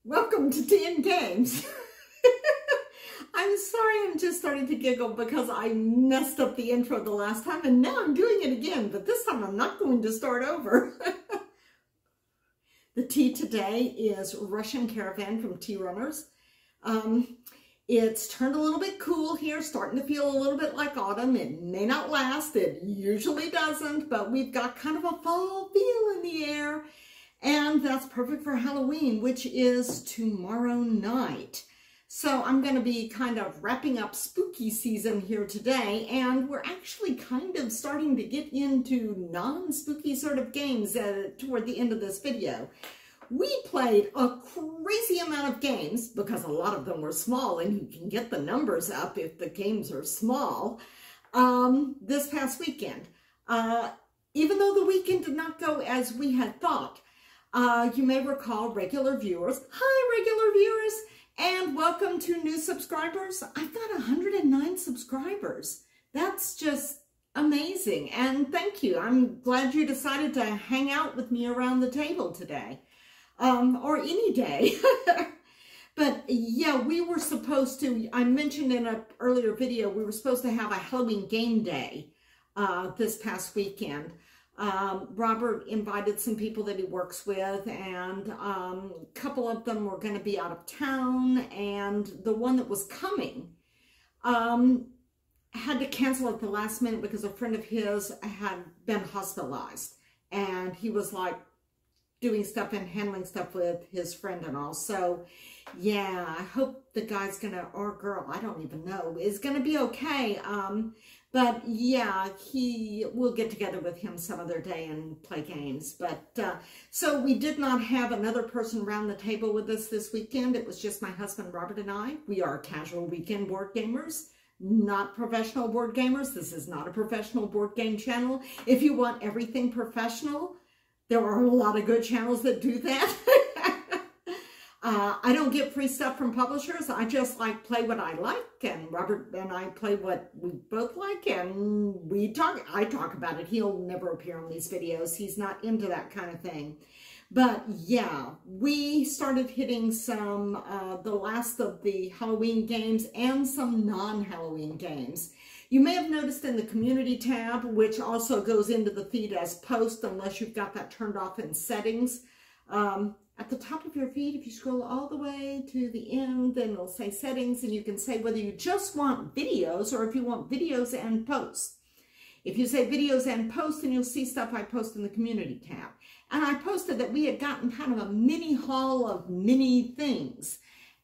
Welcome to Tea and Games. I'm sorry, I'm just starting to giggle because I messed up the intro the last time and now I'm doing it again, but this time I'm not going to start over. The tea today is Russian Caravan from Tea Runners. It's turned a little bit cool here, starting to feel a little bit like autumn. It may not last, it usually doesn't, but we've got kind of a fall feel in the air. And that's perfect for Halloween, which is tomorrow night. So I'm going to be kind of wrapping up spooky season here today, and we're actually kind of starting to get into non-spooky sort of games toward the end of this video. We played a crazy amount of games because a lot of them were small, and you can get the numbers up if the games are small, this past weekend. Even though the weekend did not go as we had thought. You may recall regular viewers. Hi, regular viewers, and welcome to new subscribers. I've got 109 subscribers. That's just amazing, and thank you. I'm glad you decided to hang out with me around the table today, or any day. But yeah, we were supposed to, I mentioned in an earlier video, we were supposed to have a Halloween game day this past weekend. Robert invited some people that he works with, and a couple of them were going to be out of town, and the one that was coming had to cancel at the last minute because a friend of his had been hospitalized, and he was like doing stuff and handling stuff with his friend and all. So yeah, I hope the guy's gonna, or girl, I don't even know, is gonna be okay. But yeah, we'll get together with him some other day and play games. But so we did not have another person around the table with us this weekend. It was just my husband, Robert, and I. We are casual weekend board gamers, not professional board gamers. This is not a professional board game channel. If you want everything professional, there are a lot of good channels that do that. I don't get free stuff from publishers. I just play what I like, and Robert and I play what we both like, and I talk about it. He'll never appear on these videos. He's not into that kind of thing. But yeah, we started hitting some, the last of the Halloween games and some non-Halloween games. You may have noticed in the community tab, which also goes into the feed as post unless you've got that turned off in settings. At the top of your feed, if you scroll all the way to the end, then it'll say settings, and you can say whether you just want videos or if you want videos and posts. If you say videos and posts, then you'll see stuff I post in the community tab. And I posted that we had gotten kind of a mini haul of mini things.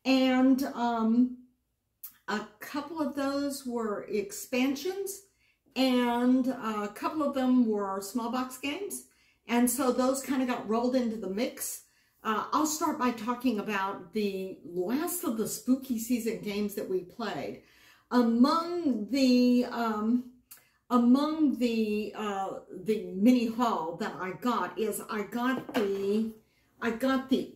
And a couple of those were expansions, and a couple of them were small box games. And so those kind of got rolled into the mix. I'll start by talking about the last of the spooky season games that we played. Among the mini haul that I got is I got the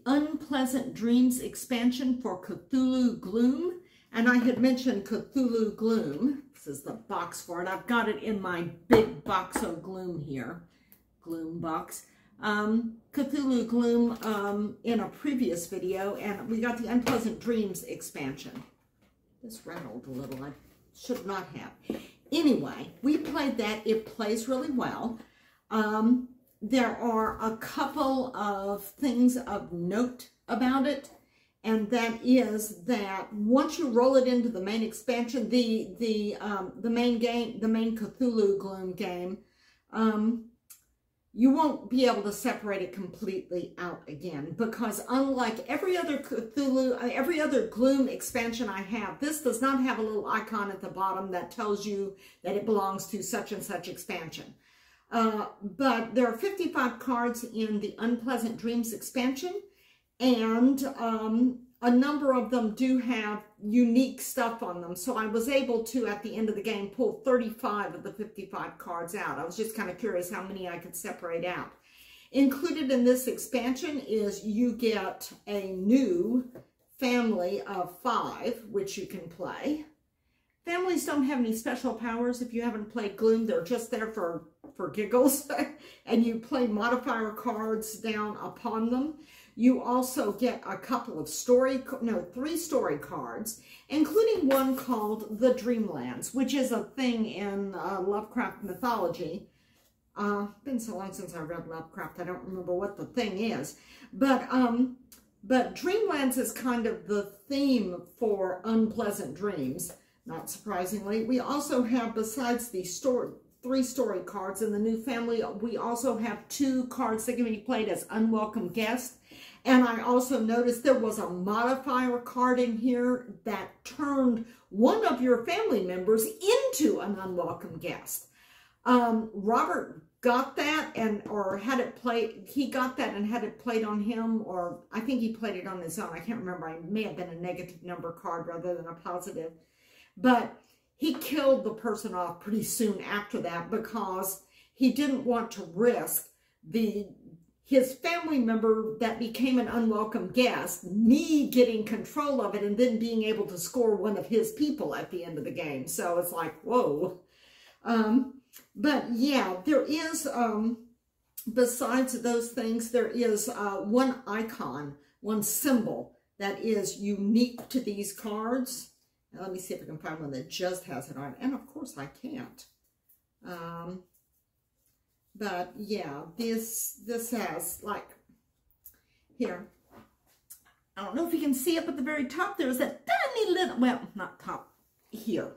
Unpleasant Dreams expansion for Cthulhu Gloom, and I had mentioned Cthulhu Gloom. This is the box for it. I've got it in my big box of gloom here, gloom box. Cthulhu Gloom in a previous video, and we got the Unpleasant Dreams expansion. This rattled a little. I should not have. Anyway, we played that. It plays really well. There are a couple of things of note about it, and that is that once you roll it into the main expansion, the main game, the main Cthulhu Gloom game, you won't be able to separate it completely out again, because unlike every other Cthulhu, every other Gloom expansion I have, this does not have a little icon at the bottom that tells you that it belongs to such and such expansion. But there are 55 cards in the Unpleasant Dreams expansion, and a number of them do have unique stuff on them. So I was able to, at the end of the game, pull 35 of the 55 cards out. I was just kind of curious how many I could separate out. Included in this expansion is you get a new family of 5, which you can play. Families don't have any special powers. If you haven't played Gloom, they're just there for giggles. And you play modifier cards down upon them. You also get a couple of three story cards, including one called The Dreamlands, which is a thing in Lovecraft mythology. Been so long since I read Lovecraft, I don't remember what the thing is. But Dreamlands is kind of the theme for unpleasant dreams, not surprisingly. We also have, besides the three-story cards in the new family, we also have 2 cards that can be played as unwelcome guests. And I also noticed there was a modifier card in here that turned one of your family members into an unwelcome guest. Robert got that he got that and had it played on him, or I think he played it on his own. I can't remember. It may have been a negative number card rather than a positive. But he killed the person off pretty soon after that because he didn't want to risk his family member that became an unwelcome guest, me getting control of it and then being able to score one of his people at the end of the game. So it's like, whoa. But yeah, there is, besides those things, there is one icon, one symbol that is unique to these cards. Now, let me see if I can find one that just has it on. And of course I can't. But yeah, this has, like, here. I don't know if you can see up at the very top. There's a tiny little, well, not top, here.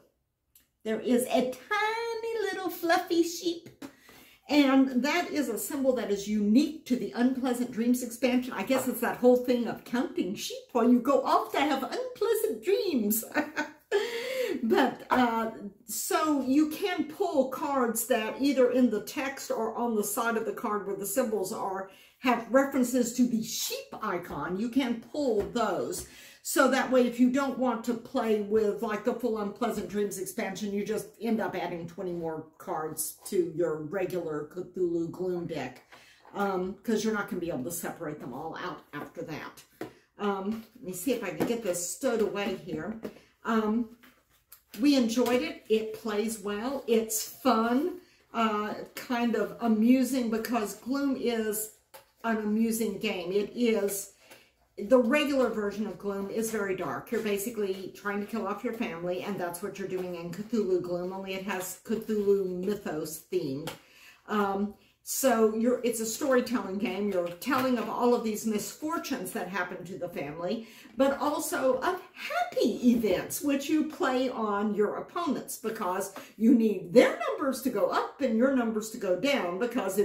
There is a tiny little fluffy sheep. And that is a symbol that is unique to the Unpleasant Dreams expansion. I guess it's that whole thing of counting sheep while you go off to have unpleasant dreams. But, so you can pull cards that either in the text or on the side of the card where the symbols are have references to the sheep icon. You can pull those. So that way, if you don't want to play with like the full Unpleasant Dreams expansion, you just end up adding 20 more cards to your regular Cthulhu Gloom deck. Because you're not going to be able to separate them all out after that. Let me see if I can get this stowed away here. We enjoyed it. It plays well. It's fun, kind of amusing, because Gloom is an amusing game. It is, the regular version of Gloom is very dark. You're basically trying to kill off your family, and that's what you're doing in Cthulhu Gloom, only it has Cthulhu mythos themed. So it's a storytelling game. You're telling of all of these misfortunes that happen to the family, but also of happy events, which you play on your opponents, because you need their numbers to go up and your numbers to go down, because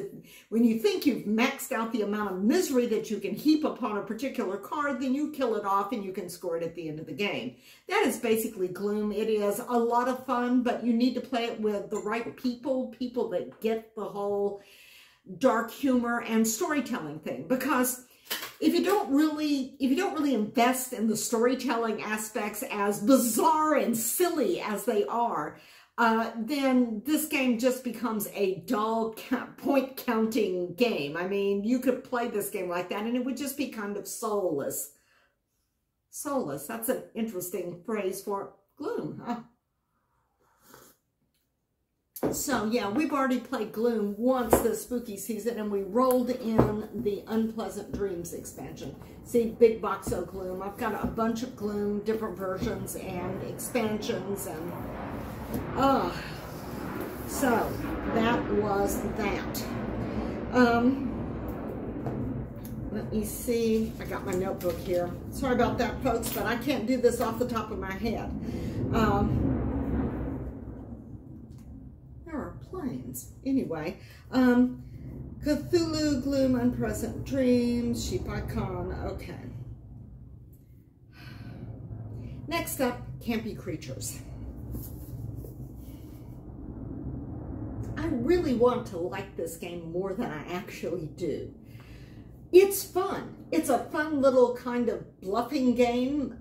when you think you've maxed out the amount of misery that you can heap upon a particular card, then you kill it off and you can score it at the end of the game. That is basically Gloom. It is a lot of fun, but you need to play it with the right people that get the whole dark humor and storytelling thing, because if you don't really invest in the storytelling aspects, as bizarre and silly as they are, then this game just becomes a dull point counting game. I mean, you could play this game like that and it would just be kind of soulless. Soulless, that's an interesting phrase for Gloom, huh? So, yeah, we've already played Gloom once this spooky season, and we rolled in the Unpleasant Dreams expansion. See, big box of Gloom. I've got a bunch of Gloom, different versions and expansions, and, so that was that. Let me see. I got my notebook here. Sorry about that, folks, but I can't do this off the top of my head. Planes. Anyway, Cthulhu, Gloom, Unpleasant Dreams, Sheep Icon. Okay. Next up, Campy Creatures. I really want to like this game more than I actually do. It's fun. It's a fun little kind of bluffing game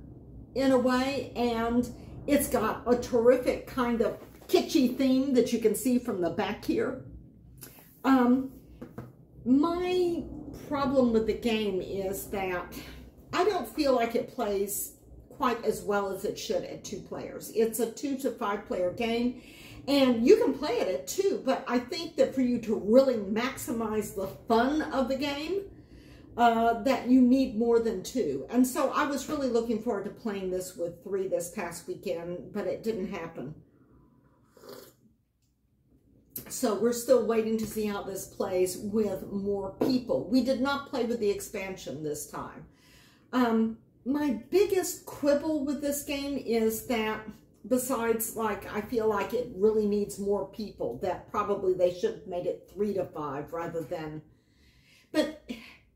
in a way, and it's got a terrific kind of kitschy theme that you can see from the back here. My problem with the game is that I don't feel like it plays quite as well as it should at 2 players. It's a 2 to 5 player game, and you can play it at 2, but I think that for you to really maximize the fun of the game, that you need more than 2. And so I was really looking forward to playing this with 3 this past weekend, but it didn't happen. So we're still waiting to see how this plays with more people. We did not play with the expansion this time. My biggest quibble with this game is that, besides, like, I feel like it really needs more people, that probably they should have made it 3 to 5 rather than, but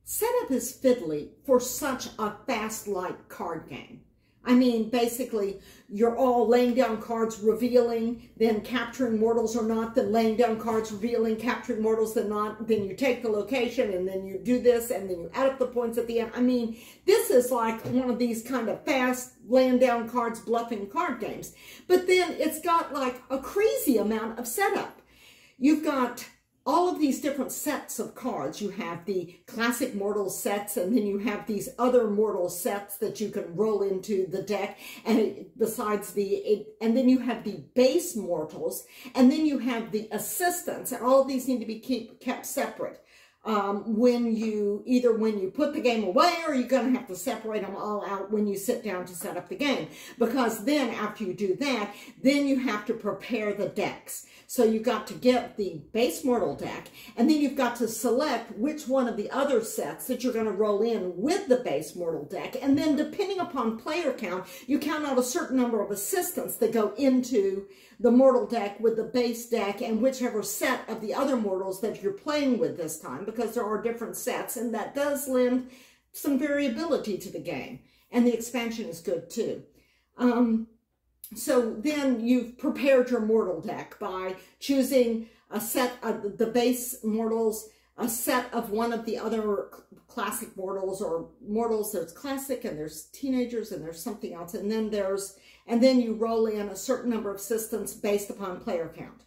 setup is fiddly for such a fast, light card game. I mean, basically, you're all laying down cards, revealing, then capturing mortals or not, then laying down cards, revealing, capturing mortals, then not, then you take the location, and then you do this, and then you add up the points at the end. I mean, this is like one of these kind of fast, laying down cards, bluffing card games. But then it's got like a crazy amount of setup. You've got all of these different sets of cards. You have the classic mortal sets, and then you have these other mortal sets that you can roll into the deck, and and then you have the base mortals, and then you have the assistants, and all of these need to be kept separate. When you put the game away, or you're going to have to separate them all out when you sit down to set up the game. Because then after you do that, then you have to prepare the decks. So you've got to get the base mortal deck, and then you've got to select which one of the other sets that you're going to roll in with the base mortal deck. And then depending upon player count, you count out a certain number of assistants that go into the mortal deck with the base deck and whichever set of the other mortals that you're playing with this time, because there are different sets, and that does lend some variability to the game. And the expansion is good too. So then you've prepared your mortal deck by choosing a set of the base mortals, a set of one of the other classic mortals, or mortals. There's classic, and there's teenagers, and there's something else. And then you roll in a certain number of assistants based upon player count.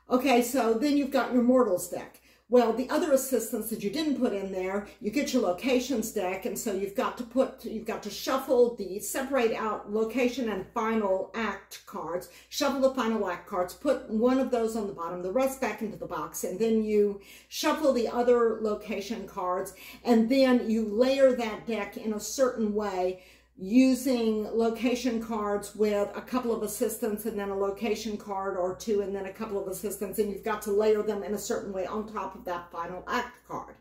Okay, so then you've got your mortals deck. Well, the other assistants that you didn't put in there, you get your locations deck, and so you've got to shuffle separate out location and final act cards, shuffle the final act cards, put one of those on the bottom, the rest back into the box, and then you shuffle the other location cards, and then you layer that deck in a certain way, using location cards with a couple of assistants, and then a location card or 2, and then a couple of assistants, and you've got to layer them in a certain way on top of that final act card.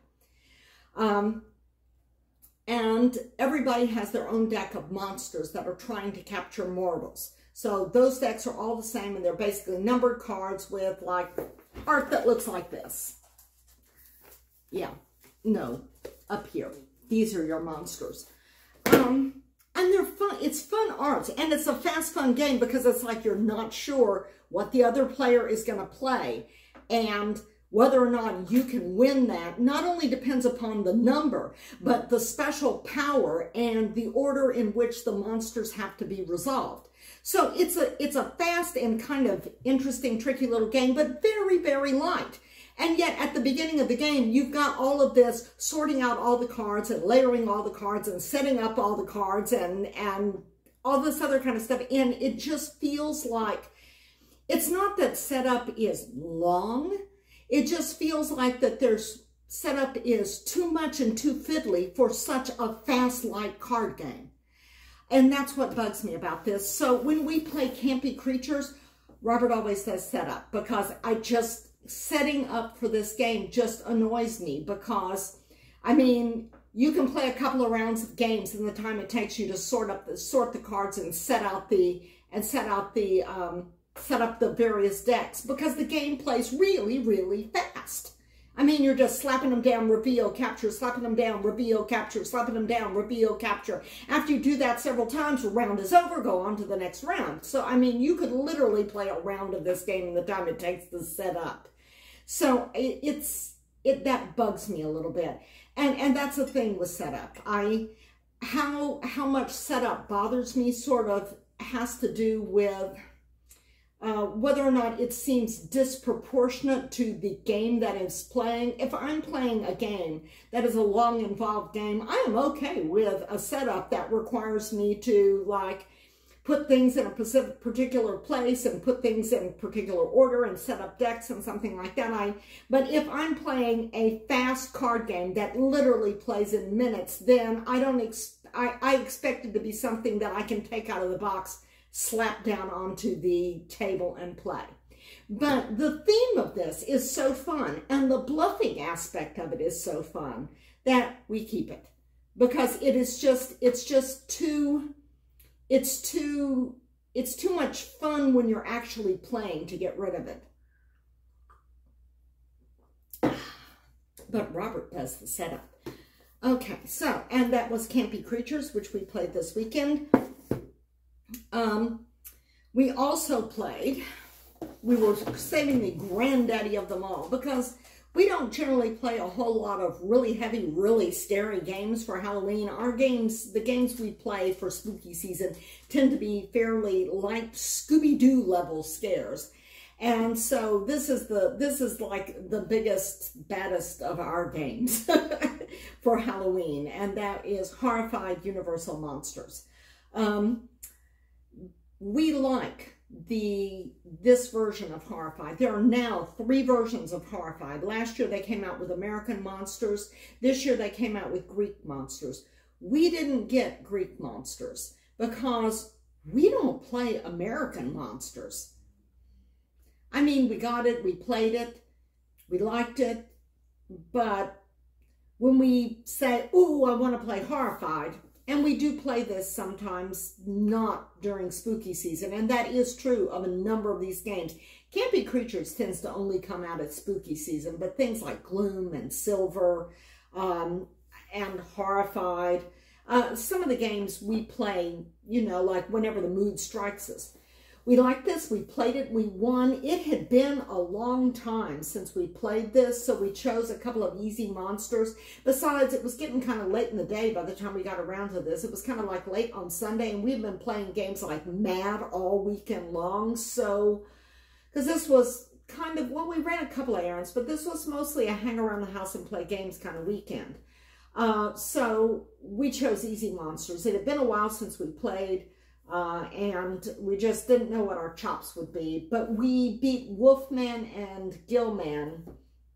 And everybody has their own deck of monsters that are trying to capture mortals. So those decks are all the same, and they're basically numbered cards with like art that looks like this. Yeah, no, up here. These are your monsters. And they're fun. It's fun art, and it's a fast, fun game, because it's like you're not sure what the other player is going to play, and whether or not you can win that not only depends upon the number, but the special power and the order in which the monsters have to be resolved. So it's a fast and kind of interesting, tricky little game, but very, very light. And yet, at the beginning of the game, you've got all of this sorting out all the cards and layering all the cards and setting up all the cards and all this other kind of stuff. And it just feels like, it's not that setup is long. It just feels like that setup is too much and too fiddly for such a fast, light card game. And that's what bugs me about this. So when we play Campy Creatures, Robert always says setup, because setting up for this game just annoys me, because, I mean, you can play a couple of rounds of games in the time it takes you to sort the cards and set up the various decks, because the game plays really, really fast. I mean, you're just slapping them down, reveal, capture, slapping them down, reveal, capture, slapping them down, reveal, capture. After you do that several times, the round is over, go on to the next round. So, I mean, you could literally play a round of this game in the time it takes to set up. So that bugs me a little bit. And that's the thing with setup. How much setup bothers me sort of has to do with whether or not it seems disproportionate to the game that is playing. If I'm playing a game that is a long, involved game, I am okay with a setup that requires me to, like, put things in a particular place and put things in particular order and set up decks and something like that. But if I'm playing a fast card game that literally plays in minutes, then I expect it to be something that I can take out of the box, slap down onto the table and play. But the theme of this is so fun, and the bluffing aspect of it is so fun that we keep it, because it's too much fun when you're actually playing to get rid of it. But Robert does the setup. Okay, so, and that was Campy Creatures, which we played this weekend. We also played, we were saving the granddaddy of them all, because we don't generally play a whole lot of really heavy, really scary games for Halloween. Our games, the games we play for spooky season, tend to be fairly light Scooby-Doo level scares. And so this is like the biggest, baddest of our games for Halloween, and that is Horrified Universal Monsters. We like this version of Horrified. There are now 3 versions of Horrified. Last year they came out with American monsters. This year they came out with Greek monsters. We didn't get Greek monsters because we don't play American monsters. I mean, we got it, we played it, we liked it, but when we say, ooh, I want to play Horrified, and we do play this sometimes, not during spooky season, and that is true of a number of these games. Campy Creatures tends to only come out at spooky season, but things like Gloom and Silver and Horrified, some of the games we play, you know, like whenever the mood strikes us. We like this, we played it, we won. It had been a long time since we played this, so we chose a couple of easy monsters. Besides, it was getting kind of late in the day by the time we got around to this. It was kind of like late on Sunday, and we've been playing games like mad all weekend long. So, because this was kind of, well, we ran a couple of errands, but this was mostly a hang around the house and play games kind of weekend. So we chose easy monsters. It had been a while since we played. And we just didn't know what our chops would be. But we beat Wolfman and Gillman,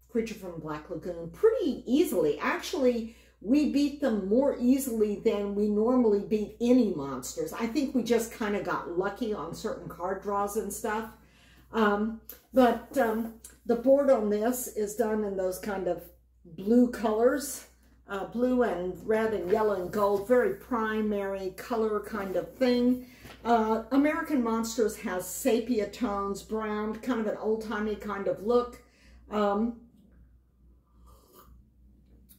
Creature from Black Lagoon, pretty easily. Actually, we beat them more easily than we normally beat any monsters. I think we just kind of got lucky on certain card draws and stuff. But the board on this is done in those kind of blue colors. Blue and red and yellow and gold, very primary color kind of thing. American Monsters has sepia tones, brown, kind of an old-timey kind of look.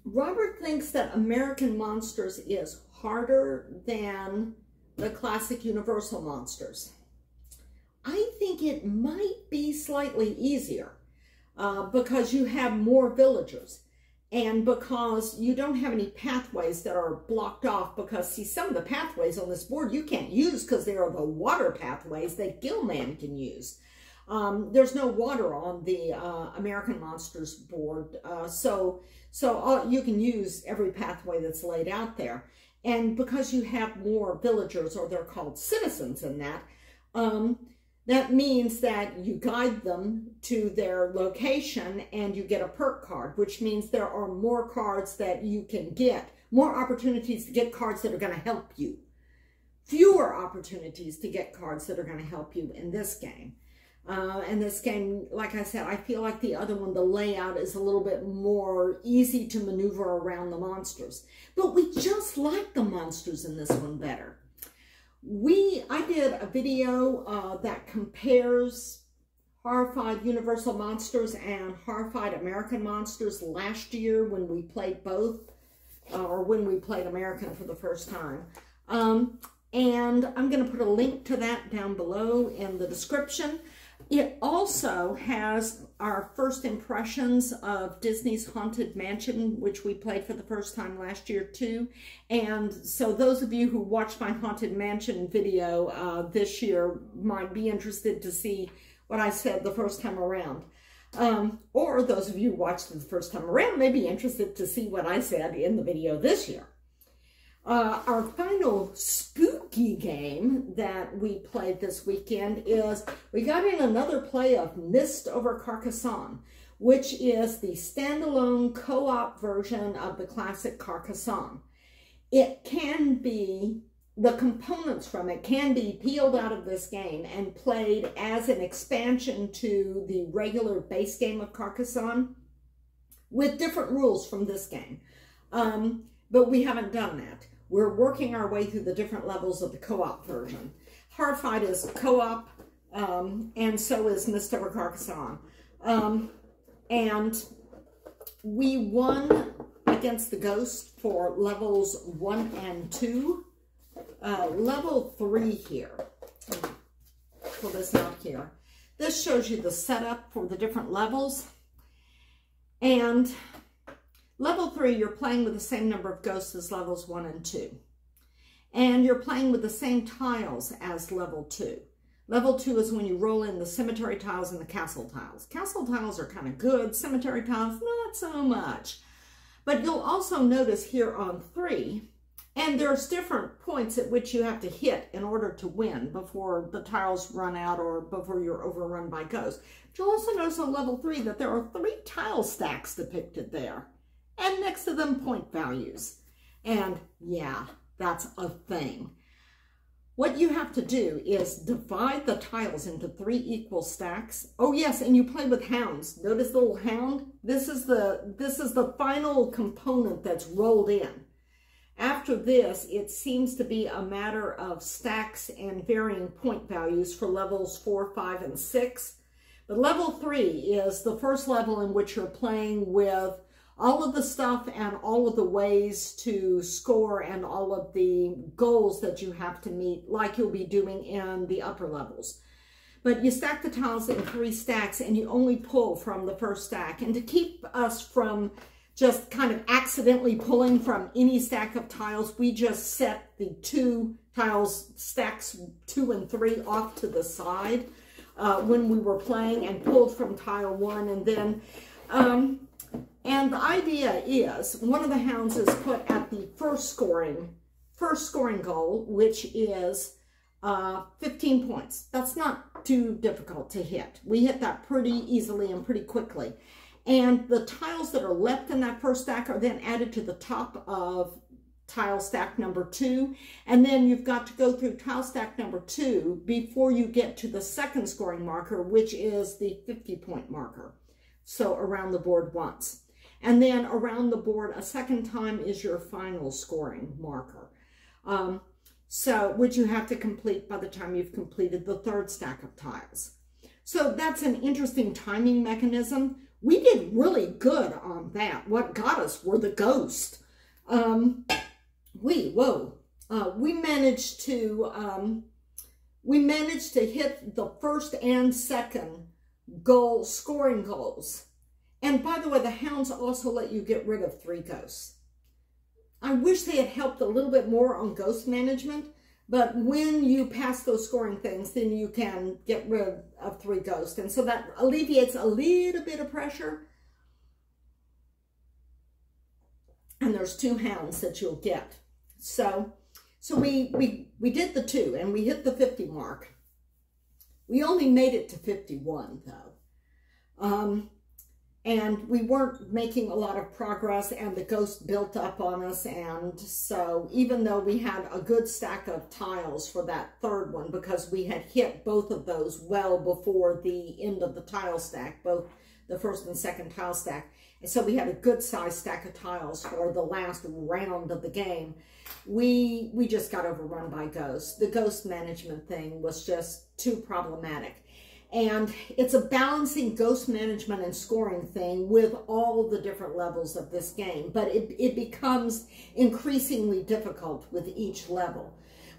Robert thinks that American Monsters is harder than the classic Universal Monsters. I think it might be slightly easier because you have more villagers. And because you don't have any pathways that are blocked off, because, see, some of the pathways on this board you can't use because they are the water pathways that Gillman can use. There's no water on the American Monsters board, so you can use every pathway that's laid out there. And because you have more villagers, or they're called citizens in that, that means that you guide them to their location and you get a perk card, which means there are more cards that you can get, more opportunities to get cards that are going to help you. Fewer opportunities to get cards that are going to help you in this game. And this game, like I said, I feel like the other one, the layout is a little bit more easy to maneuver around the monsters. But we just like the monsters in this one better. I did a video that compares Horrified Universal Monsters and Horrified American Monsters last year when we played both, or when we played American for the first time. And I'm going to put a link to that down below in the description. It also has our first impressions of Disney's Haunted Mansion, which we played for the first time last year too. And so those of you who watched my Haunted Mansion video this year might be interested to see what I said the first time around. Or those of you who watched it the first time around may be interested to see what I said in the video this year. Our final spooky smoky game that we played this weekend is we got in another play of Mist over Carcassonne, which is the standalone co-op version of the classic Carcassonne. It can be, the components from it can be peeled out of this game and played as an expansion to the regular base game of Carcassonne with different rules from this game. But we haven't done that. We're working our way through the different levels of the co-op version. Horrified is co-op, and so is Mist over Carcassonne. And we won against the Ghost for levels 1 and 2. Level 3 here. Pull this out here. This shows you the setup for the different levels. And level 3, you're playing with the same number of ghosts as levels 1 and 2. And you're playing with the same tiles as level 2. Level 2 is when you roll in the cemetery tiles and the castle tiles. Castle tiles are kind of good. Cemetery tiles, not so much. But you'll also notice here on 3, and there's different points at which you have to hit in order to win before the tiles run out or before you're overrun by ghosts. But you'll also notice on level 3 that there are 3 tile stacks depicted there. And next to them, point values. And yeah, that's a thing. What you have to do is divide the tiles into 3 equal stacks. Oh yes, and you play with hounds. Notice the little hound? This is the final component that's rolled in. After this, it seems to be a matter of stacks and varying point values for levels 4, 5, and 6. But level 3 is the first level in which you're playing with all of the stuff and all of the ways to score and all of the goals that you have to meet, like you'll be doing in the upper levels. But you stack the tiles in 3 stacks and you only pull from the first stack. And to keep us from just kind of accidentally pulling from any stack of tiles, we just set the 2 tiles, stacks 2 and 3, off to the side when we were playing and pulled from tile 1. And then and the idea is one of the hounds is put at the first scoring goal, which is 15 points. That's not too difficult to hit. We hit that pretty easily and pretty quickly. And the tiles that are left in that first stack are then added to the top of tile stack number 2. And then you've got to go through tile stack number 2 before you get to the second scoring marker, which is the 50-point marker. So around the board once. And then around the board a second time is your final scoring marker. Which you have to complete by the time you've completed the 3rd stack of tiles. So that's an interesting timing mechanism. We did really good on that. What got us were the ghosts. We managed to hit the first and second scoring goals. And by the way, the hounds also let you get rid of 3 ghosts. I wish they had helped a little bit more on ghost management, but when you pass those scoring things, then you can get rid of 3 ghosts. And so that alleviates a little bit of pressure. And there's 2 hounds that you'll get. So we did the 2 and we hit the 50 mark. We only made it to 51 though. And we weren't making a lot of progress and the ghost built up on us. And so even though we had a good stack of tiles for that 3rd one, because we had hit both of those well before the end of the tile stack, both the 1st and 2nd tile stack. And so we had a good size stack of tiles for the last round of the game. We just got overrun by ghosts. The ghost management thing was just too problematic. And it's a balancing ghost management and scoring thing with all the different levels of this game. But it becomes increasingly difficult with each level.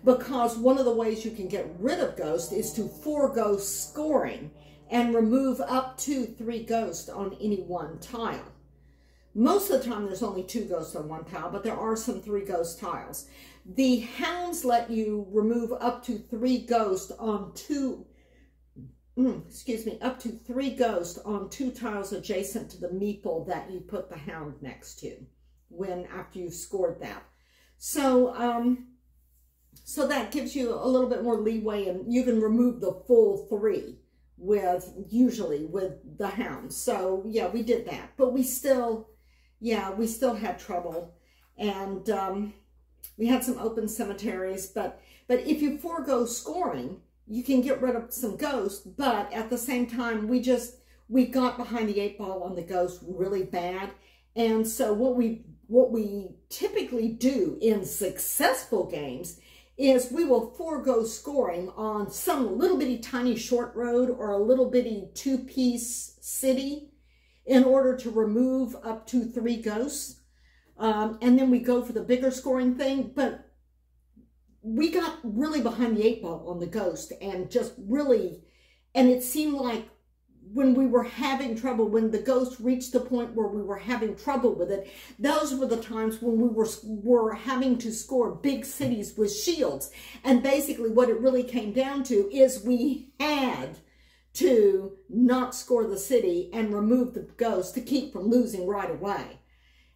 Because one of the ways you can get rid of ghosts is to forego scoring and remove up to 3 ghosts on any one tile. Most of the time there's only 2 ghosts on one tile, but there are some 3 ghost tiles. The hounds let you remove up to 3 ghosts on up to 3 ghosts on 2 tiles adjacent to the meeple that you put the hound next to after you've scored that. So So that gives you a little bit more leeway, and you can remove the full 3 usually with the hounds. So yeah, we did that, but we still had trouble. And we had some open cemeteries, but if you forego scoring, you can get rid of some ghosts. But at the same time, we got behind the 8 ball on the ghosts really bad. And so what we typically do in successful games is we will forego scoring on some little bitty tiny short road or a little bitty 2-piece city in order to remove up to 3 ghosts. And then we go for the bigger scoring thing. But we got really behind the 8 ball on the ghost, and it seemed like when we were having trouble, when the ghost reached the point where we were having trouble with it, those were the times when we were having to score big cities with shields. And basically what it really came down to is we had to not score the city and remove the ghost to keep from losing right away.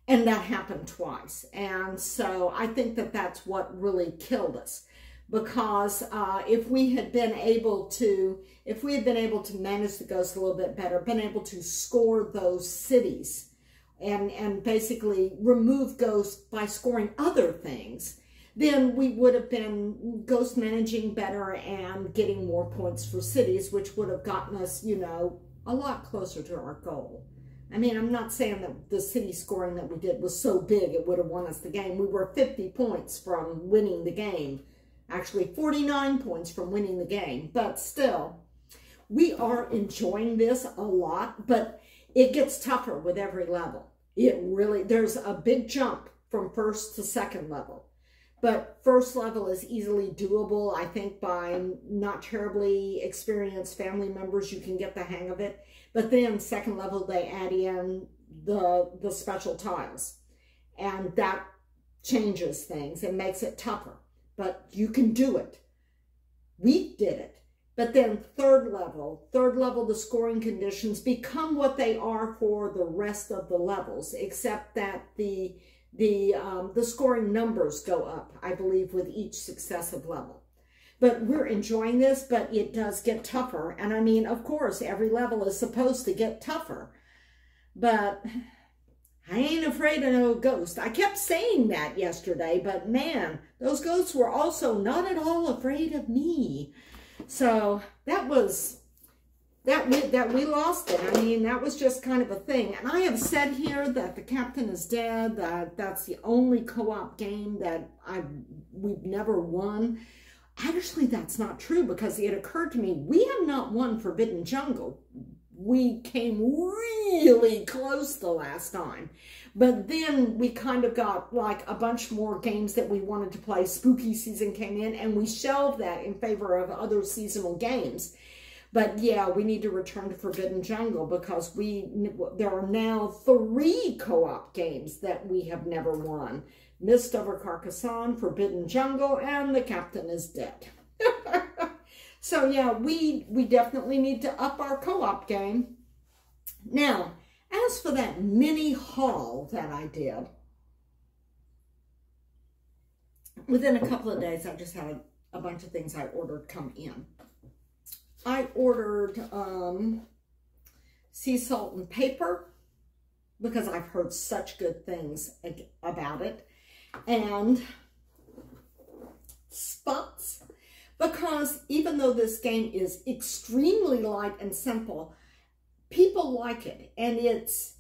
And that happened twice. And so I think that that's what really killed us. Because if we had been able to manage the ghosts a little bit better, been able to score those cities and basically remove ghosts by scoring other things, then we would have been ghost managing better and getting more points for cities, which would have gotten us, you know, a lot closer to our goal. I mean, I'm not saying that the city scoring that we did was so big it would have won us the game. We were 50 points from winning the game. Actually, 49 points from winning the game. But still, we are enjoying this a lot, but it gets tougher with every level. There's a big jump from first to second level. But first level is easily doable. I think by not terribly experienced family members, you can get the hang of it. But then second level, they add in the special tiles. And that changes things and makes it tougher. But you can do it. We did it. But then third level, the scoring conditions become what they are for the rest of the levels, except that the scoring numbers go up, I believe, with each successive level. But we're enjoying this, but it does get tougher. And I mean, of course, every level is supposed to get tougher. But I ain't afraid of no ghost. I kept saying that yesterday, but man, those ghosts were also not at all afraid of me. So that we lost it. I mean, that was just kind of a thing. And I have said here that the captain is dead, that's the only co-op game that we've never won. Actually, that's not true, because it occurred to me, we have not won Forbidden Jungle. We came really close the last time. But then we kind of got like a bunch more games that we wanted to play. Spooky season came in, and we shelved that in favor of other seasonal games. But yeah, we need to return to Forbidden Jungle, because there are now 3 co-op games that we have never won. Mist over Carcassonne, Forbidden Jungle, and the captain is dead. So yeah, we definitely need to up our co-op game. Now, as for that mini haul that I did, within a couple of days, I just had a bunch of things I ordered come in. I ordered sea salt and paper, because I've heard such good things about it, and spots, because even though this game is extremely light and simple, people like it, and it's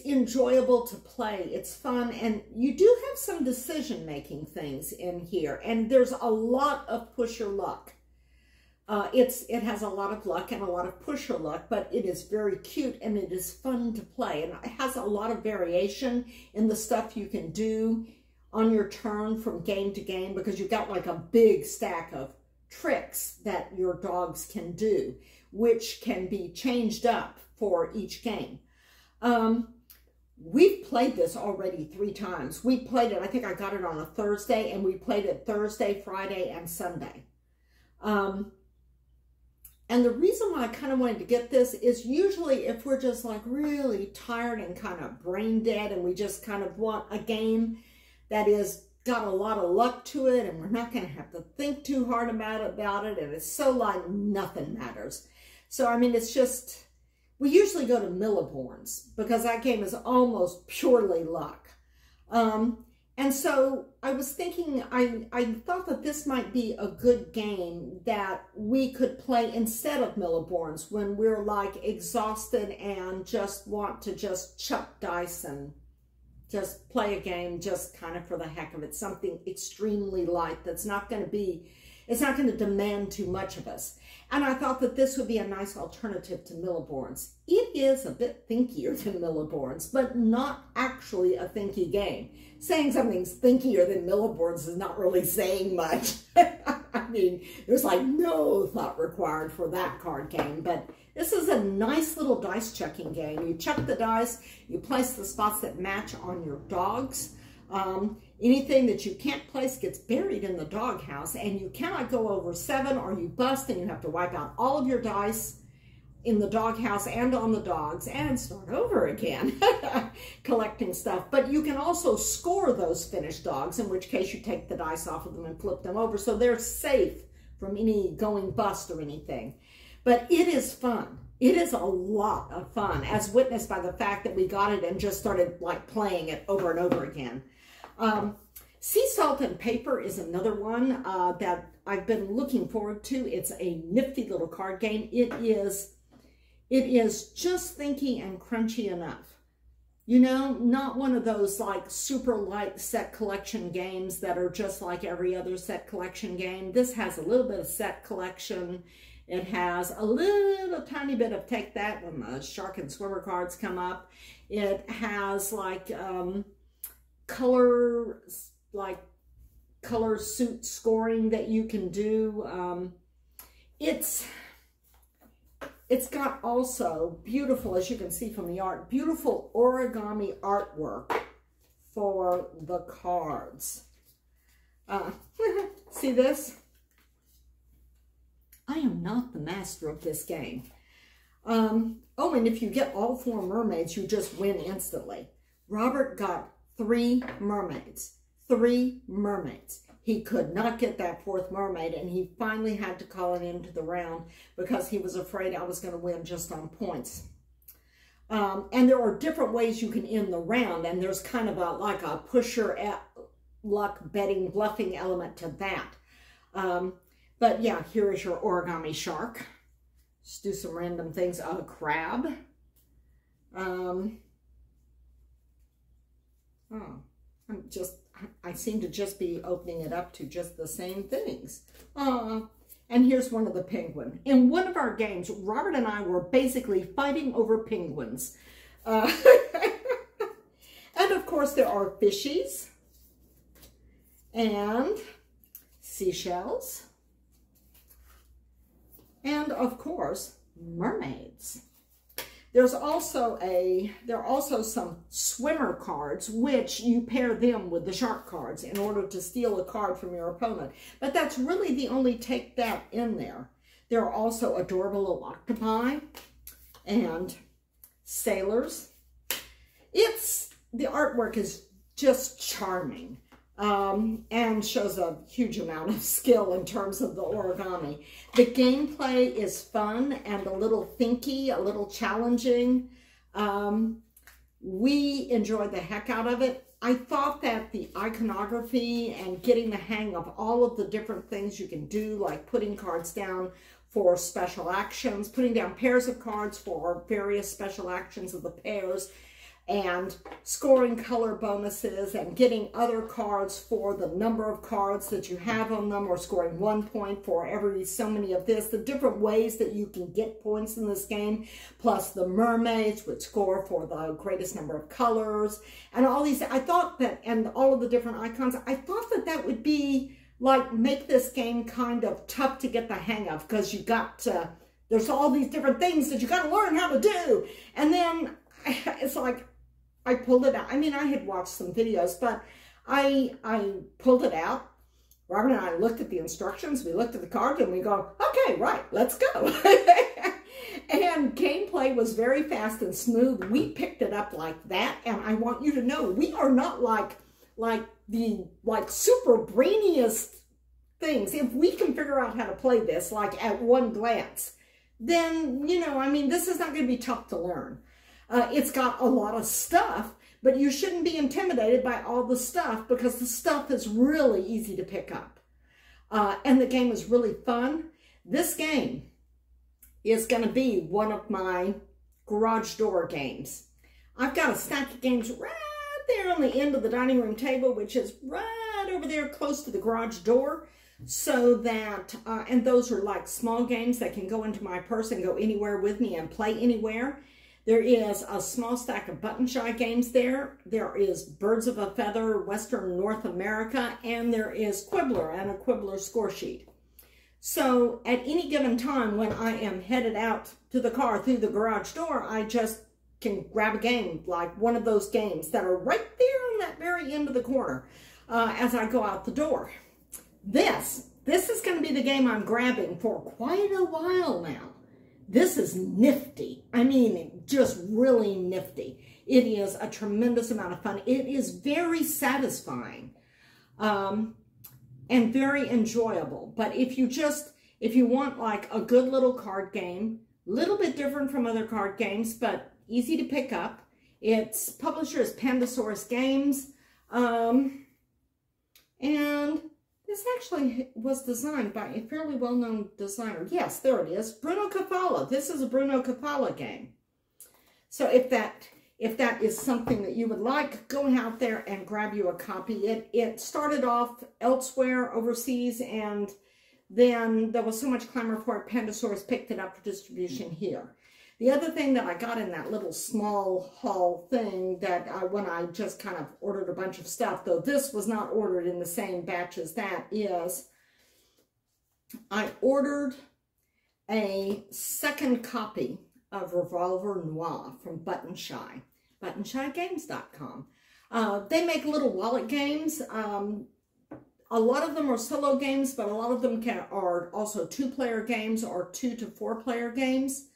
enjoyable to play. It's fun, and you do have some decision-making things in here, and there's a lot of push your luck. It has a lot of luck and a lot of push your luck, but it is very cute and it is fun to play. And it has a lot of variation in the stuff you can do on your turn from game to game, because you've got like a big stack of tricks that your dogs can do, which can be changed up for each game. We've played this already 3 times. We played it, I think I got it on a Thursday, and we played it Thursday, Friday, and Sunday. And the reason why I kind of wanted to get this is usually if we're just like really tired and kind of brain dead, and we just kind of want a game that is got a lot of luck to it, and we're not going to have to think too hard about it, and it's so like nothing matters. So, I mean, it's just, we usually go to Milliborn's because that game is almost purely luck. And so I was thinking, I thought that this might be a good game that we could play instead of Milliborn's when we're like exhausted and just want to just chuck dice and just play a game just kind of for the heck of it. Something extremely light that's not going to be, it's not going to demand too much of us. And I thought that this would be a nice alternative to Milliborn's. It is a bit thinkier than Milliborn's, but not actually a thinky game. Saying something's thinkier than Milliborn's is not really saying much. I mean, there's like no thought required for that card game, but this is a nice little dice chucking game. You chuck the dice, you place the spots that match on your dogs. Anything that you can't place gets buried in the doghouse, and you cannot go over 7 or you bust and you have to wipe out all of your dice in the doghouse and on the dogs and start over again collecting stuff. But you can also score those finished dogs, in which case you take the dice off of them and flip them over so they're safe from any going bust or anything. But it is fun. It is a lot of fun, as witnessed by the fact that we got it and just started like playing it over and over again. Sea Salt and Paper is another one that I've been looking forward to. It's a nifty little card game. It is just thinky and crunchy enough. You know, not one of those like super light set collection games that are just like every other set collection game. This has a little bit of set collection. It has a little tiny bit of take that when the shark and swimmer cards come up. It has like color suit scoring that you can do. It's got also beautiful, as you can see from the art, beautiful origami artwork for the cards. See this? I am not the master of this game. Oh, and if you get all 4 mermaids, you just win instantly. Robert got 3 mermaids. 3 mermaids. He could not get that 4th mermaid, and he finally had to call it into the round because he was afraid I was going to win just on points. And there are different ways you can end the round, and there's kind of like a pusher at luck betting bluffing element to that. But yeah, here is your origami shark. Just do some random things. A crab. I seem to just be opening it up to just the same things. And here's one of the penguin. In one of our games, Robert and I were basically fighting over penguins. And of course, there are fishies and seashells. And of course, mermaids. There are also some swimmer cards, which you pair them with the shark cards in order to steal a card from your opponent. But that's really the only take that in there. There are also adorable little octopi and sailors. The artwork is just charming. And shows a huge amount of skill in terms of the origami. The gameplay is fun and a little thinky, a little challenging. We enjoyed the heck out of it. I thought that the iconography and getting the hang of all of the different things you can do, like putting cards down for special actions, putting down pairs of cards for various special actions of the pairs, and scoring color bonuses and getting other cards for the number of cards that you have on them, or scoring 1 point for every so many of this. The different ways that you can get points in this game, plus the mermaids which score for the greatest number of colors, and all these. I thought that, and all of the different icons, I thought that that would be like make this game kind of tough to get the hang of, because you got to, there's all these different things that you got to learn how to do. And then it's like, I pulled it out. I mean, I had watched some videos, but I pulled it out. Robert and I looked at the instructions. We looked at the card and we go, okay, right, let's go. And gameplay was very fast and smooth. We picked it up like that. And I want you to know, we are not like the like super brainiest things. If we can figure out how to play this like at one glance, then, you know, I mean, this is not going to be tough to learn. It's got a lot of stuff, but you shouldn't be intimidated by all the stuff because the stuff is really easy to pick up. And the game is really fun. This game is going to be one of my garage door games. I've got a stack of games right there on the end of the dining room table, which is right over there close to the garage door. So that, and those are like small games that can go into my purse and go anywhere with me and play anywhere. There is a small stack of button shy games there. There is Birds of a Feather, Western North America, and there is Quibbler and a Quibbler score sheet. So at any given time when I am headed out to the car through the garage door, I just can grab a game, like one of those games that are right there on that very end of the corner as I go out the door. This is going to be the game I'm grabbing for quite a while now. This is nifty. I mean, just really nifty. It is a tremendous amount of fun. It is very satisfying and very enjoyable. But if you want like a good little card game, a little bit different from other card games, but easy to pick up. Its publisher is Pandasaurus Games. And this actually was designed by a fairly well-known designer. Yes, there it is. Bruno Cathala. This is a Bruno Cathala game. So if that is something that you would like, go out there and grab you a copy. It started off elsewhere overseas, and then there was so much clamor for it, Pandasaurus picked it up for distribution here. The other thing that I got in that little small haul thing that when I just kind of ordered a bunch of stuff, though this was not ordered in the same batch as that, is I ordered a second copy of Revolver Noir from Button Shy, buttonshygames.com. They make little wallet games. A lot of them are solo games, but a lot of them are also 2-player games or 2 to 4-player games.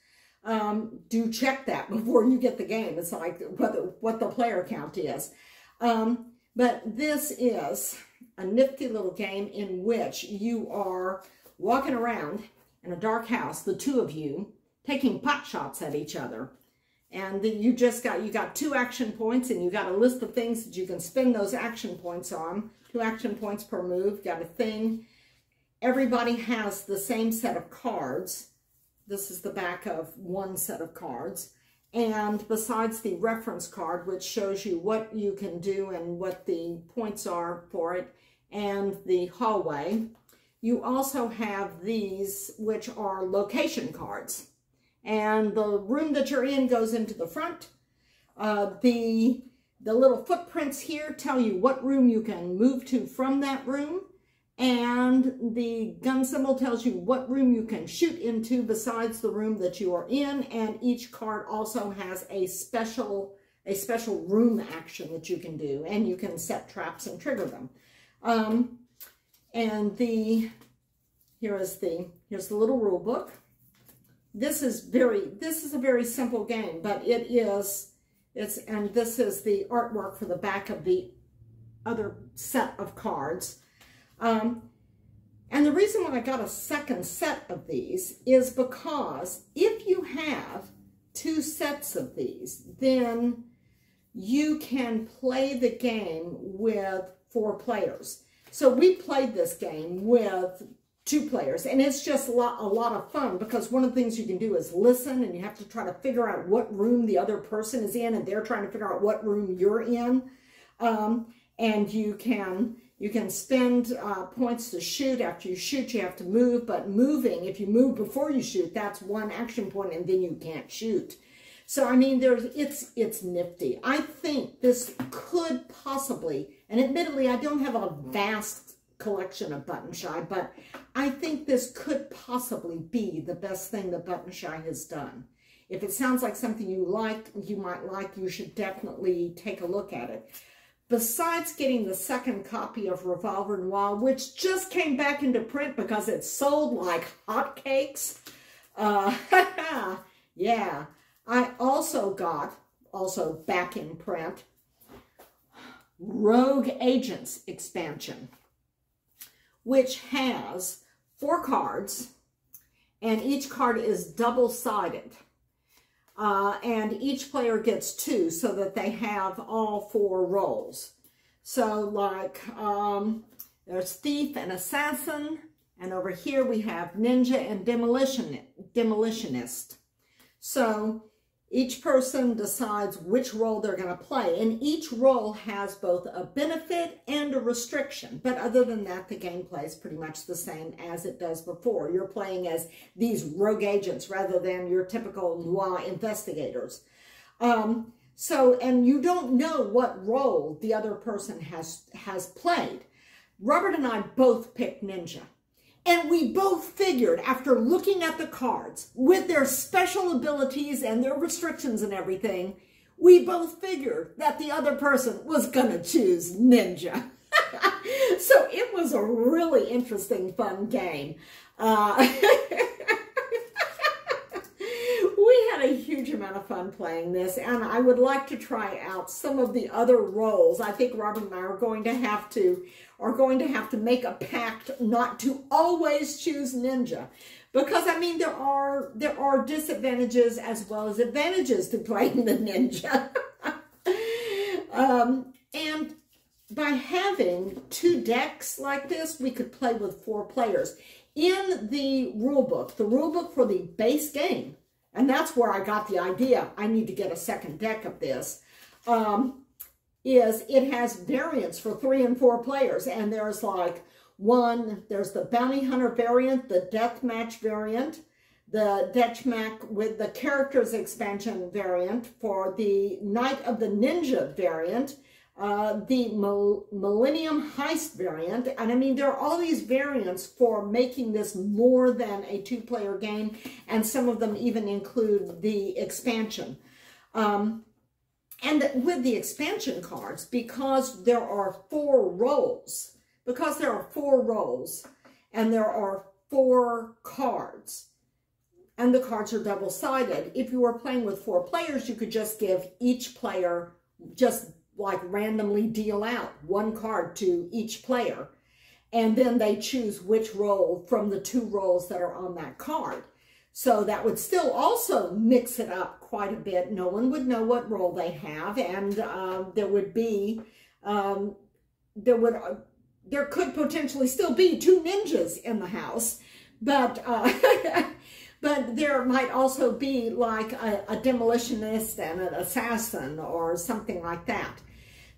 Do check that before you get the game. It's like what the player count is. But this is a nifty little game in which you are walking around in a dark house, the two of you, taking pot shots at each other. And then you got 2 action points, and you got a list of things that you can spend those action points on. 2 action points per move. Got a thing. Everybody has the same set of cards. This is the back of one set of cards. And besides the reference card, which shows you what you can do and what the points are for it, and the hallway, you also have these, which are location cards. And the room that you're in goes into the front. The little footprints here tell you what room you can move to from that room. And the gun symbol tells you what room you can shoot into besides the room that you are in. And each card also has a special room action that you can do. And you can set traps and trigger them. And here's the little rule book. This is a very simple game, but and this is the artwork for the back of the other set of cards. And the reason why I got a second set of these is because if you have 2 sets of these, then you can play the game with 4 players. So we played this game with 2 players, and it's just a lot of fun because one of the things you can do is listen, and you have to try to figure out what room the other person is in, and they're trying to figure out what room you're in. And you can spend points to shoot. After you shoot, you have to move, but moving, if you move before you shoot, that's 1 action point, and then you can't shoot. So, I mean, it's nifty. I think this could possibly, and admittedly, I don't have a vast collection of Button Shy, but I think this could possibly be the best thing that Button Shy has done. If it sounds like something you might like, you should definitely take a look at it. Besides getting the second copy of Revolver Noir, which just came back into print because it sold like hotcakes. Yeah. I also got, back in print, Rogue Agents expansion, which has 4 cards, and each card is double-sided. And each player gets 2 so that they have all 4 roles. So like there's Thief and Assassin, and over here we have Ninja and Demolitionist. So each person decides which role they're going to play, and each role has both a benefit and a restriction. But other than that, the gameplay is pretty much the same as it does before. You're playing as these rogue agents rather than your typical noir investigators. And you don't know what role the other person has played. Robert and I both picked Ninja. And we both figured, after looking at the cards, with their special abilities and their restrictions and everything, we both figured that the other person was going to choose Ninja. So it was a really interesting, fun game. We had a huge amount of fun playing this, and I would like to try out some of the other roles. I think Robert and I are going to have to make a pact not to always choose Ninja, because I mean there are disadvantages as well as advantages to playing the Ninja. And by having 2 decks like this, we could play with 4 players. In the rule book for the base game, and that's where I got the idea, I need to get a second deck of this, is it has variants for 3 and 4 players. And there's like there's the Bounty Hunter variant, the Deathmatch variant, the Deathmatch with the Characters expansion variant, for the Night of the Ninja variant, the Millennium Heist variant. And I mean, there are all these variants for making this more than a 2-player game, and some of them even include the expansion. And with the expansion cards, because there are 4 roles, and there are 4 cards, and the cards are double-sided, if you were playing with 4 players, you could just give each player, just like randomly deal out 1 card to each player, and then they choose which role from the 2 roles that are on that card. So that would still also mix it up quite a bit. No one would know what role they have, and there could potentially still be 2 ninjas in the house, but but there might also be like a demolitionist and an assassin or something like that.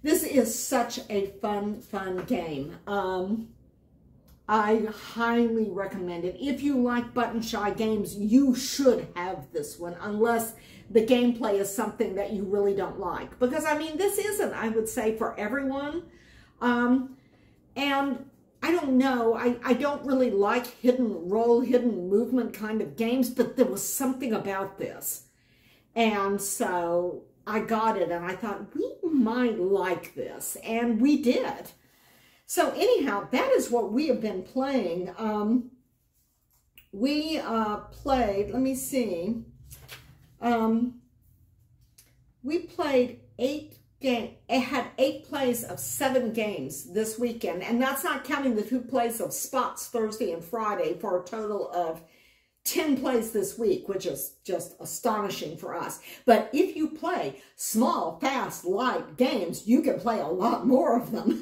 This is such a fun game. I highly recommend it. If you like button shy games, you should have this one, unless the gameplay is something that you really don't like. Because, I mean, this isn't, I would say, for everyone. And I don't know, I don't really like hidden role, hidden movement kind of games, but there was something about this. And so I got it, and I thought, we might like this. And we did. So anyhow, that is what we have been playing. We played, let me see, we played 8 games. It had 8 plays of 7 games this weekend, and that's not counting the 2 plays of spots Thursday and Friday, for a total of 10 plays this week, which is just astonishing for us. But if you play small, fast, light games, you can play a lot more of them.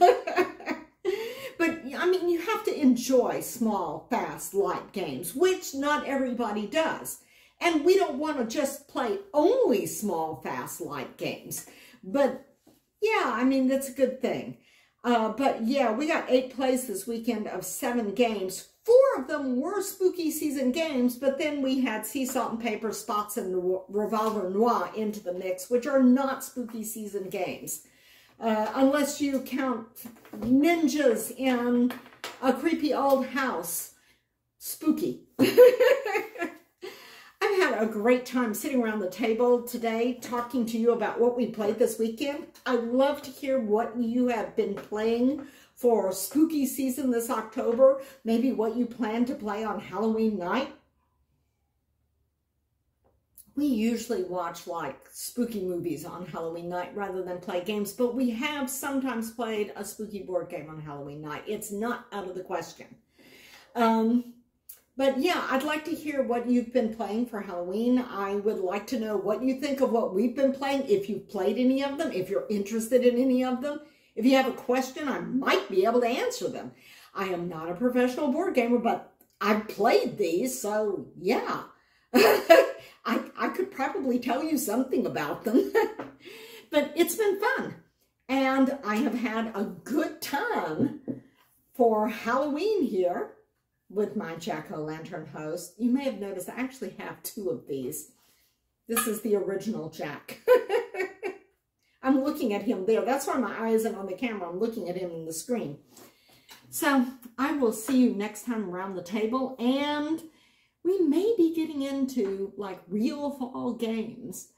But, I mean, you have to enjoy small, fast, light games, which not everybody does. And we don't want to just play only small, fast, light games. But, yeah, I mean, that's a good thing. But, yeah, we got 8 plays this weekend of 7 games. 4 of them were spooky season games, but then we had Sea Salt and Paper, Spots, and Revolver Noir into the mix, which are not spooky season games. Unless you count ninjas in a creepy old house. Spooky. I've had a great time sitting around the table today talking to you about what we played this weekend. I'd love to hear what you have been playing for spooky season this October. Maybe what you plan to play on Halloween night. we usually watch like spooky movies on Halloween night rather than play games, but we have sometimes played a spooky board game on Halloween night. It's not out of the question. But yeah, I'd like to hear what you've been playing for Halloween. I would like to know what you think of what we've been playing, if you've played any of them, if you're interested in any of them. If you have a question, I might be able to answer them. I am not a professional board gamer, but I've played these, so yeah. I could probably tell you something about them. But it's been fun. And I have had a good time for Halloween here with my Jack-o'-lantern host. You may have noticed I actually have 2 of these. This is the original Jack. I'm looking at him there. That's why my eye isn't on the camera. I'm looking at him in the screen. So I will see you next time around the table, and we may be getting into like real fall games.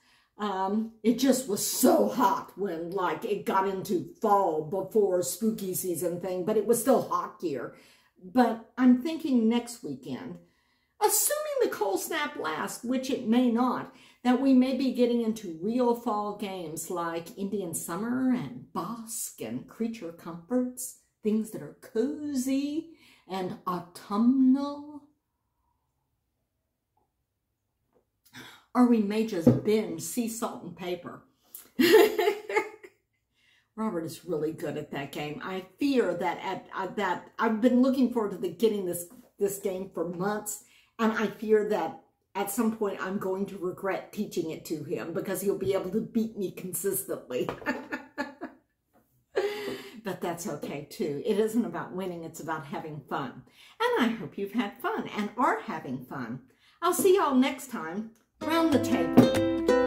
It just was so hot when like it got into fall before spooky season thing, but it was still hot here. But I'm thinking next weekend, assuming the cold snap lasts, which it may not, that we may be getting into real fall games like Indian Summer and Bosque and Creature Comforts, things that are cozy and autumnal. Or we may just binge Sea Salt and Paper. Robert is really good at that game. I fear that I've been looking forward to getting this game for months, and I fear that at some point I'm going to regret teaching it to him because he'll be able to beat me consistently. But that's okay too. It isn't about winning, it's about having fun. And I hope you've had fun and are having fun. I'll see y'all next time around the table.